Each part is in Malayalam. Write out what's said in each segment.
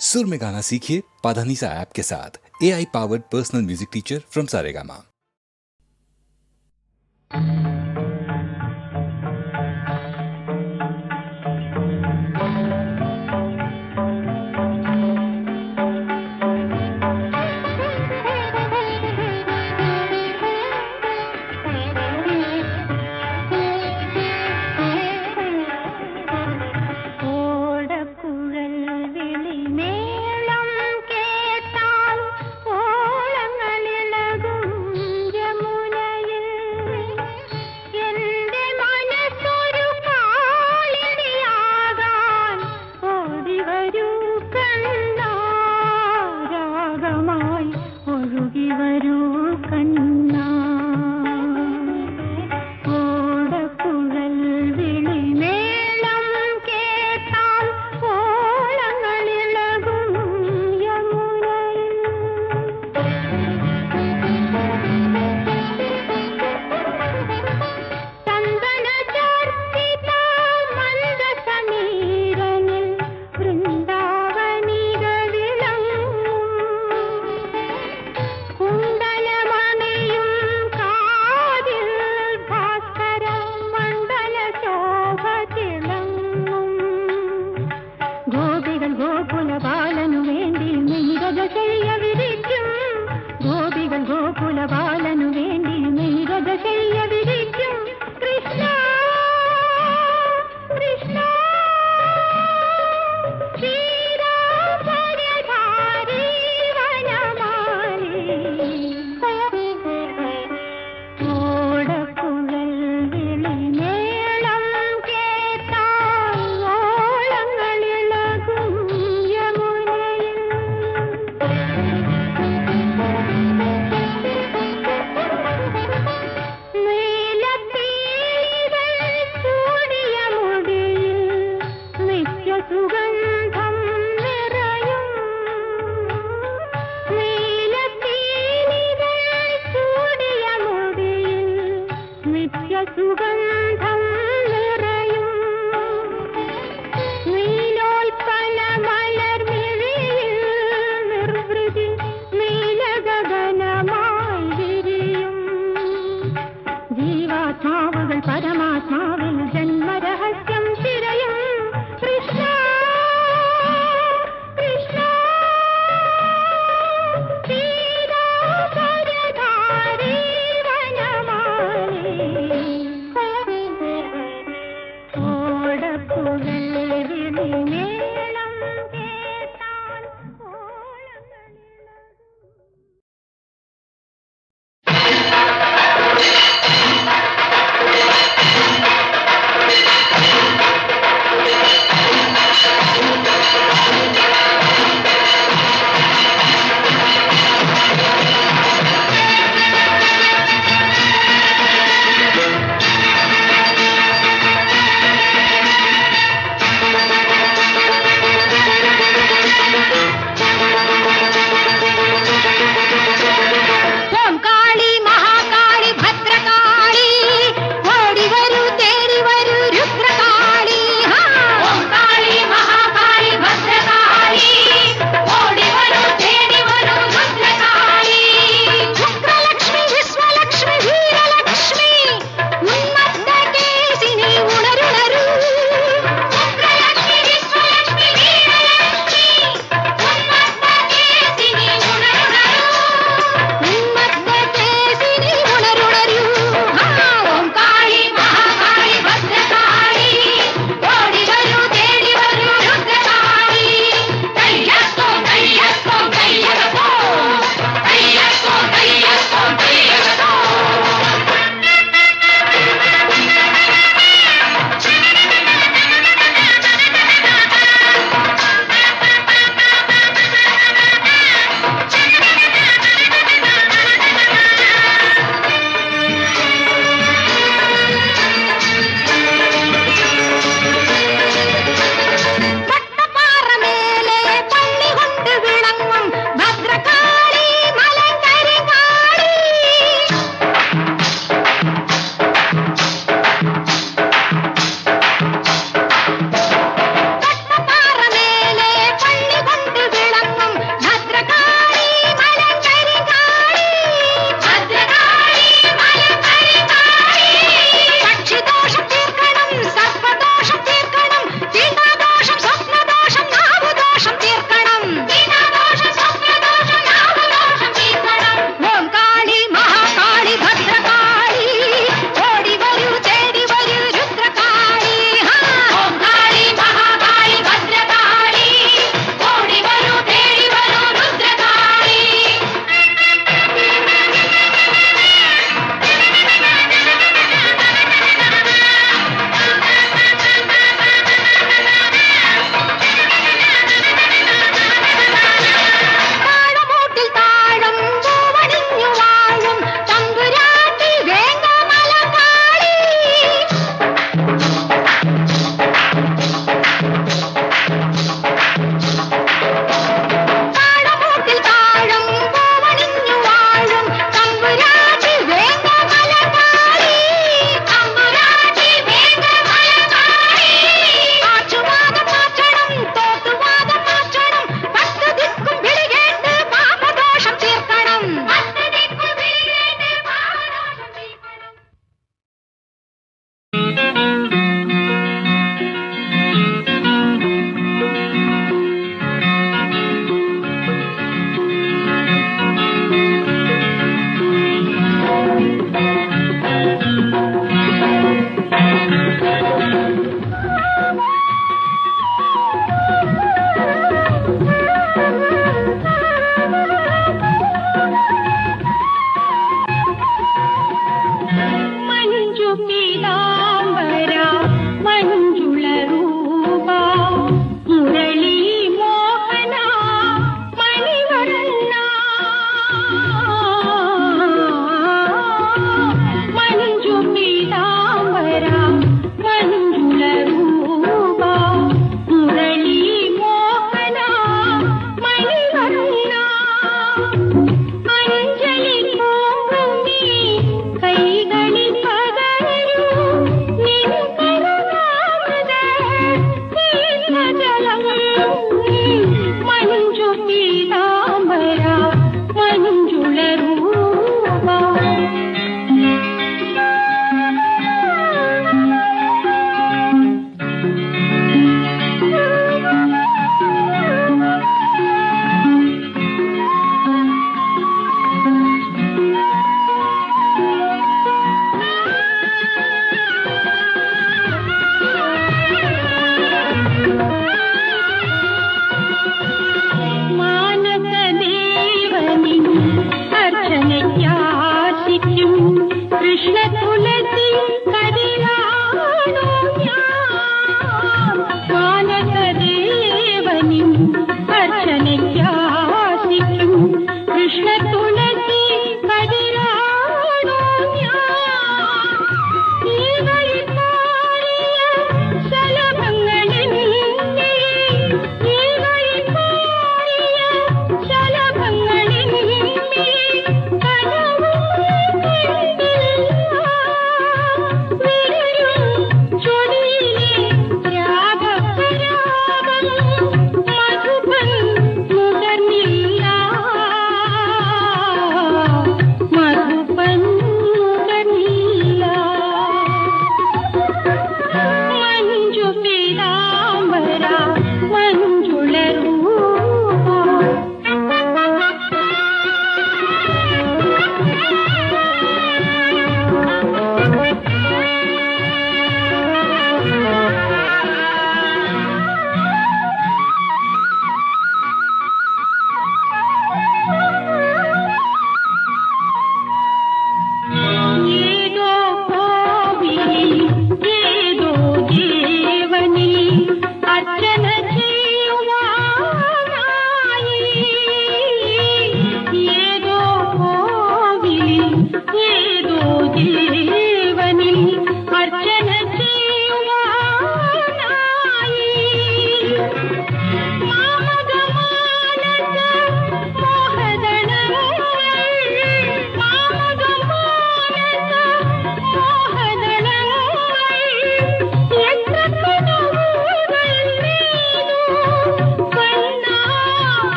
सुर में गाना सीखिए पाधानीसा ऐप के साथ। AI powered personal music teacher from Saregama. അർച്ചനയ്ക്കാശിക്കും കൃഷ്ണ തുളസി കതിരാണോ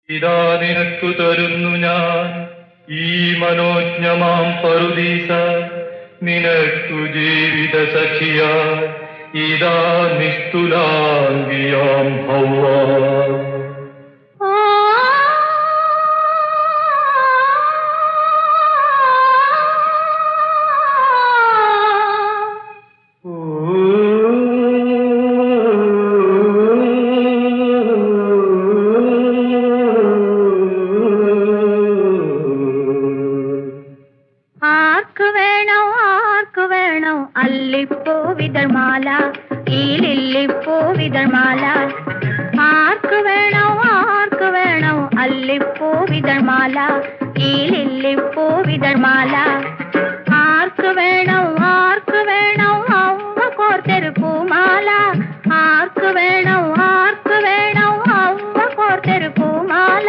ഇതാ നിനക്കു തരുന്നു ഞാൻ ഈ മനോജ്ഞമാം പറുദീസ, നിനക്കു ജീവിത സഖിയാ ഇതാ നിസ്തുലാംഗിയാം ഹൗവ. അല്ലിപ്പൂവിതൾമാല ഈ ലില്ലിപ്പൂവിതൾമാല ആർക്ക് വേണോ അല്ലിപ്പൂവിതൾമാല ഈ ലില്ലിപ്പൂവിതൾമാല ആർക്ക് വേണോ അവ കോർത്തൊരു പൂമാല ആർക്ക് വേണോ അവ കോർത്തൊരു പൂമാല.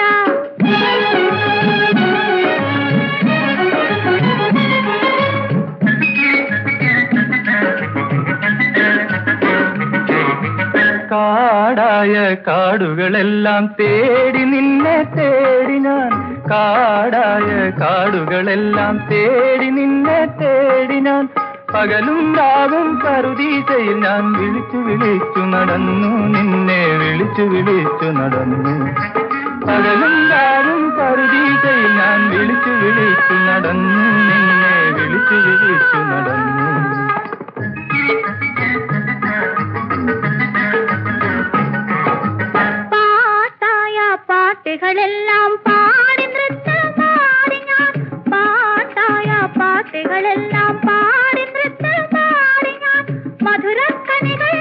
കാടായ കാടുകളെല്ലാം തേടി നിന്നെ തേടി ഞാൻ, കാടായ കാടുകളെല്ലാം തേടി നിന്നെ തേടി ഞാൻ, പകലും രാവും പറുദീസയിൽ ഞാൻ വിളിച്ചു വിളിച്ചു നടന്നു, നിന്നെ വിളിച്ചു വിളിച്ചു നടന്നു. പകലും രാവും പറുദീസയിൽ ഞാൻ വിളിച്ചു വിളിച്ചു നടന്നു, നിന്നെ വിളിച്ചു വിളിച്ചു നടന്നു. പാട്ടുകളെല്ലാം പാടി നൃത്തമാടി ഞാൻ, പാട്ടായ പാട്ടുകളെല്ലാം പാടി നൃത്തമാടി ഞാൻ, മധുരക്കണികൾ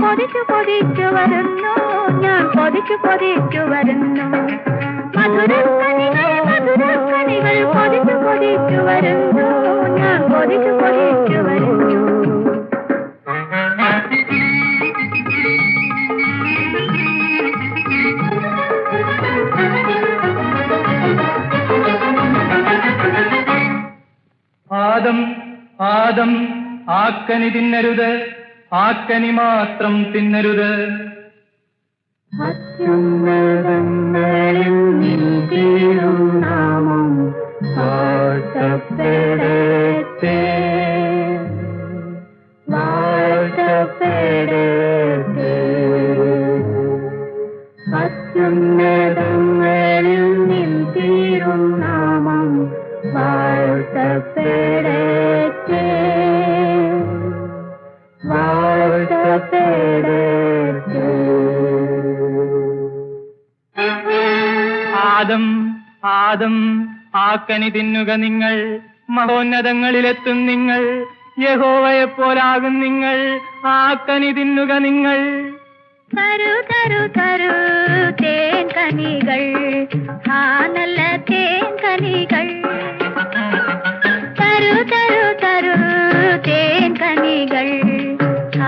കൊതിച്ചു കൊതിച്ചു വരുന്നു, ഞാൻ കൊതിച്ചു കൊതിച്ചു വരുന്നു. മധുരക്കണികൾ കൊതിച്ചു കൊതിച്ചു വരുന്നു, ഞാൻ കൊതിച്ചു കൊതിച്ചു വരുന്നു. ആദം ആദം ആക്കനി തിന്നരുത്, ആക്കനി മാത്രം തിന്നരുത്. അത്യുന്നതങ്ങളിൽ നിൻ തിരുനാമം വാഴ്ത്തപ്പെടട്ടെ, വാഴ്ത്തപ്പെടട്ടെ. അത്യുന്നതങ്ങളിൽ നിൻ തിരുനാമം വാഴ്ത്തപ്പെടട്ടെ, വാഴ്ത്തപ്പെടട്ടെ. ആദം ആദം ആക്കനി തിന്നുക നിങ്ങൾ, മഹോന്നതങ്ങളിലെത്തും നിങ്ങൾ, യഹോവയെപ്പോലാകും നിങ്ങൾ, ആക്കനി തിന്നുക നിങ്ങൾ. തരു തരു തരു തേൻകനികൾ, ആ നല്ല തേൻകനികൾ. തരു തരു തരു തേൻകനികൾ,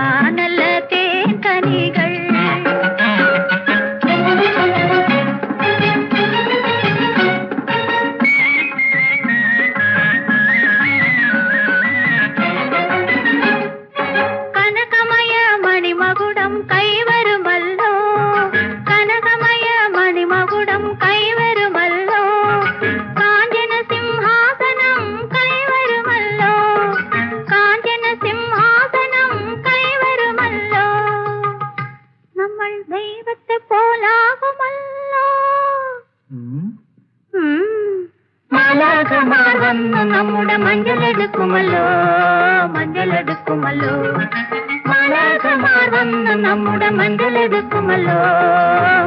ആ നല്ല തേൻകനികൾ. കനകമയ മണിമകുടം കൈവരുമല്ലോ, കനകമയ മണിമകുടം കൈവരുമല്ലോ, കാഞ്ചന സിംഹാസനം കൈവരുമല്ലോ, കാഞ്ചന സിംഹാസനം കൈവരുമല്ലോ. നമ്മൾ ദൈവത്തെ പോലാകുമല്ലോ. മാലാഖമാർ വന്നു നമ്മുടെ മഞ്ചലെടുക്കുമല്ലോ, മഞ്ചലെടുക്കുമല്ലോ. മാലാഖമാർ വന്നു നമ്മുടെ മഞ്ചലെടുക്കുമല്ലോ,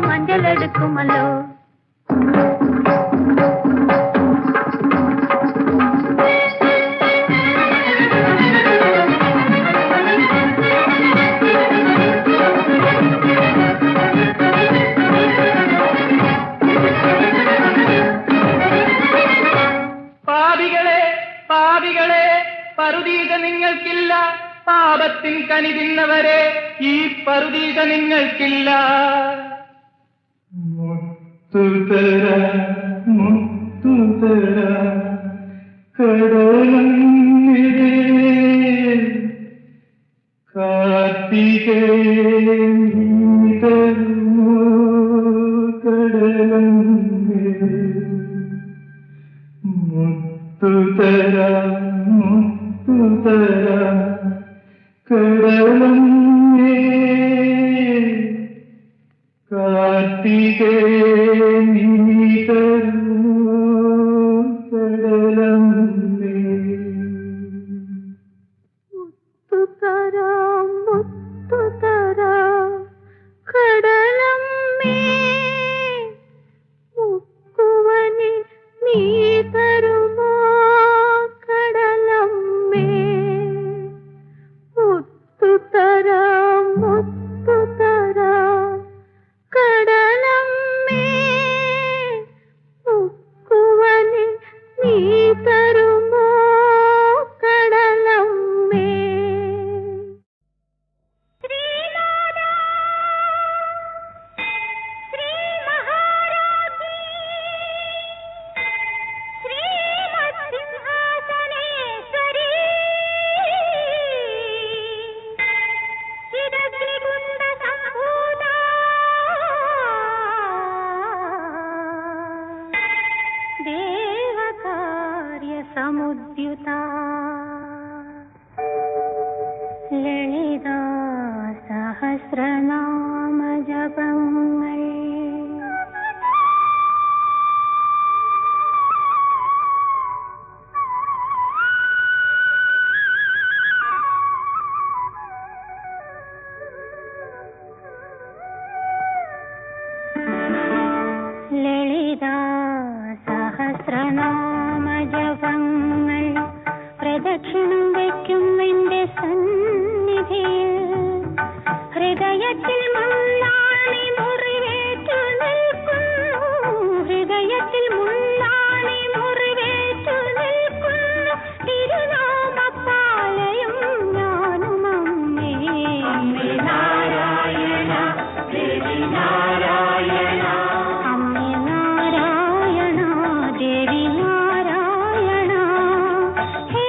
മഞ്ചലെടുക്കുമല്ലോ. പാപികളെ പാപികളെ, പറുദീസ നിങ്ങൾക്കില്ല, പാപത്തിൻ കനി തിന്നവരെ ഈ പറുദീസ നിങ്ങൾക്കില്ല. മുത്തുതര മുത്തുതര കടലേ കാർത്തികേ കടലേ. മുത്തുതര മുത്തുതര കടലേ കാർത്തികേ കടലേ. മുത്തുതര മുത്തുതര കടലമ്മേ, മുക്കുവനി നീ തരുമോ കടലമ്മേ. മുത്തുതര മുത്തുതര കടലമ്മേ, മുക്കുവനി നീ തരുമോ കടലമ്മേ. ശ്രീനാഥാ, ശ്രീ മഹാരാജ്ഞി, ശ്രീമത്സിംഹാസനേശ്വരി, ചിരഗ്നികുണ്ട സംഭൂതാ, ദേവകാര്യ സമുദ്യുതാ, ലളിതാ സഹസ്രനാമ ജപങ്ങൾ. ലളിതാ സഹസ്രനാമ ജപങ്ങൾ പ്രദക്ഷിണം വയ്ക്കും നിന്റെ സന്നിധിയിൽ. ഹൃദയത്തിൽ മുള്ളാണി മുറിവേറ്റു നിൽക്കുന്നു, ഹൃദയത്തിൽ മുള്ളാണി മുറിവേറ്റു നിൽക്കുന്നു. തിരുനാമപ്പാലയും ഞാനും അമ്മേ. നാരായണ ദേവി നാരായണ, അമ്മേ നാരായണ ദേവി നാരായണ. ഹേ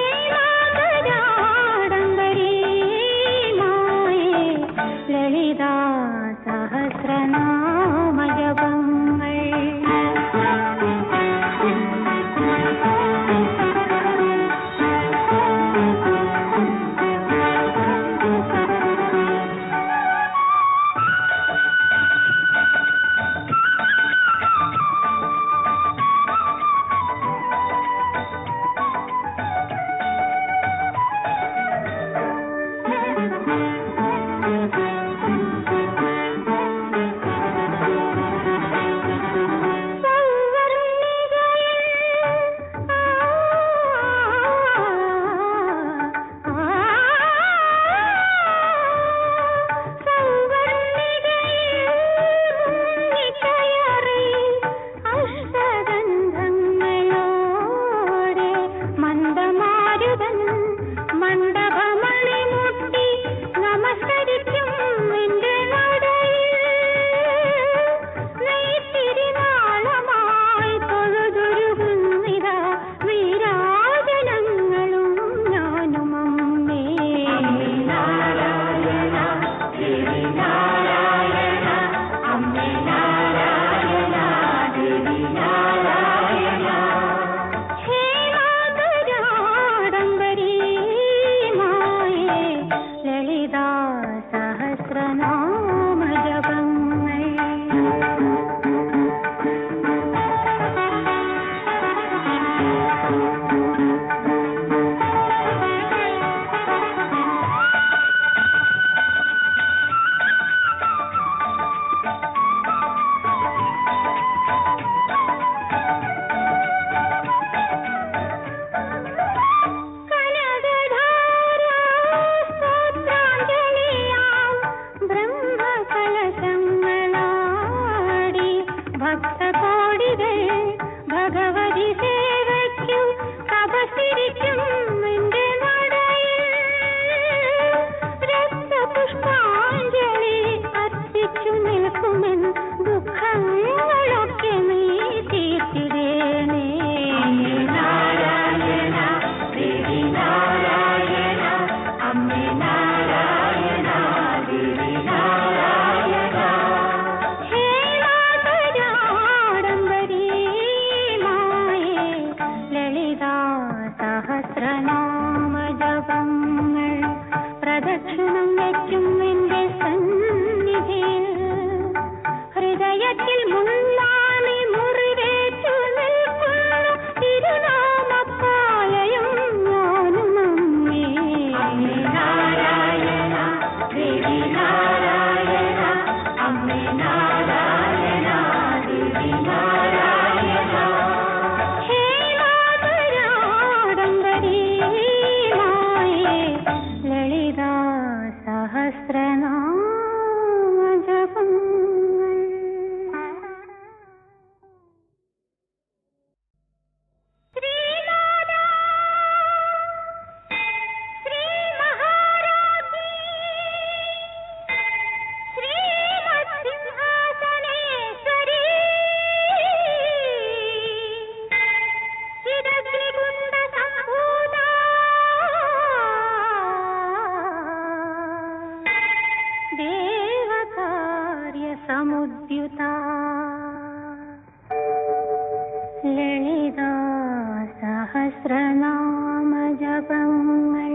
സഹസ്രനാമജപങ്ങൾ.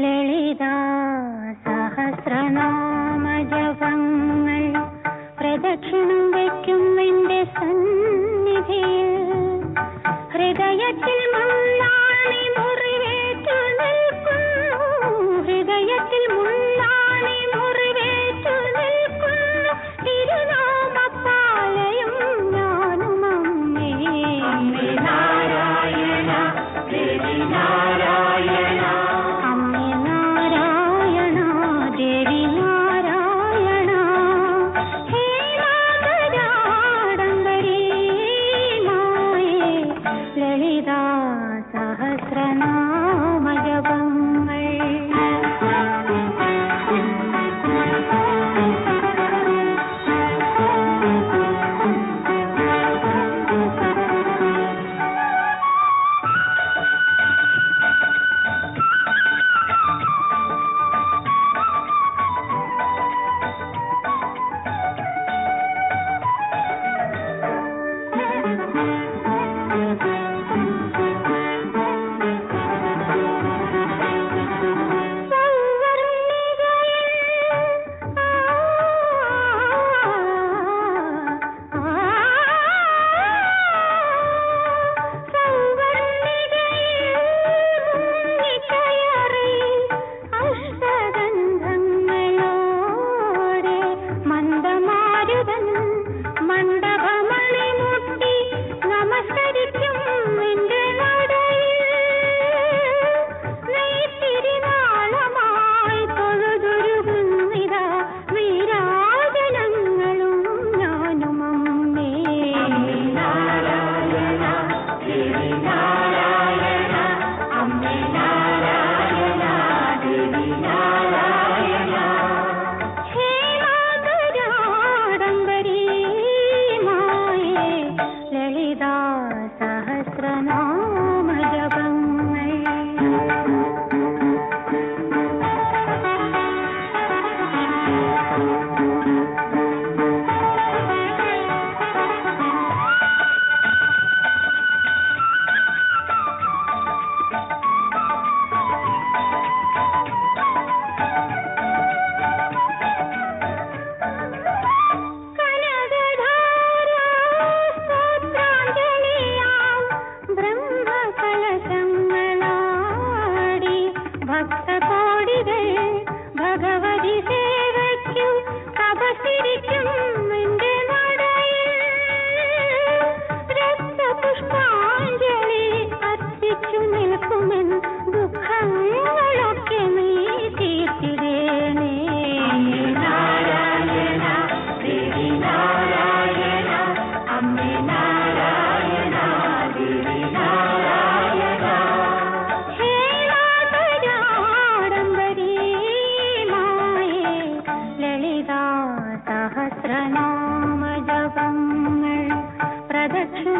ലളിതാ സഹസ്രനാമജപങ്ങൾ പ്രദക്ഷിണം വയ്ക്കും എന്റെ സന്നിധിയിൽ. ഹൃദയത്തിൽ മുള്ളാണി മുറിവേറ്റു നിൽക്കുന്നു, ഹൃദയത്തിൽ മുള്ളാണി മുറിവേറ്റു നിൽക്കുന്നു. തിരുനാമപ്പാലയും ഞാനും അമ്മേ. അമ്മേ നാരായണ ദേവി നാരായണ, അമ്മേ നാരായണ ദേവി നാരായണ. ഹേ മാതരാഡംബരീ മായേ ലളിതാ സഹസ്രനാമജപങ്ങൾ. സഹസ്രനാമജപങ്ങൾ പ്രദക്ഷിണം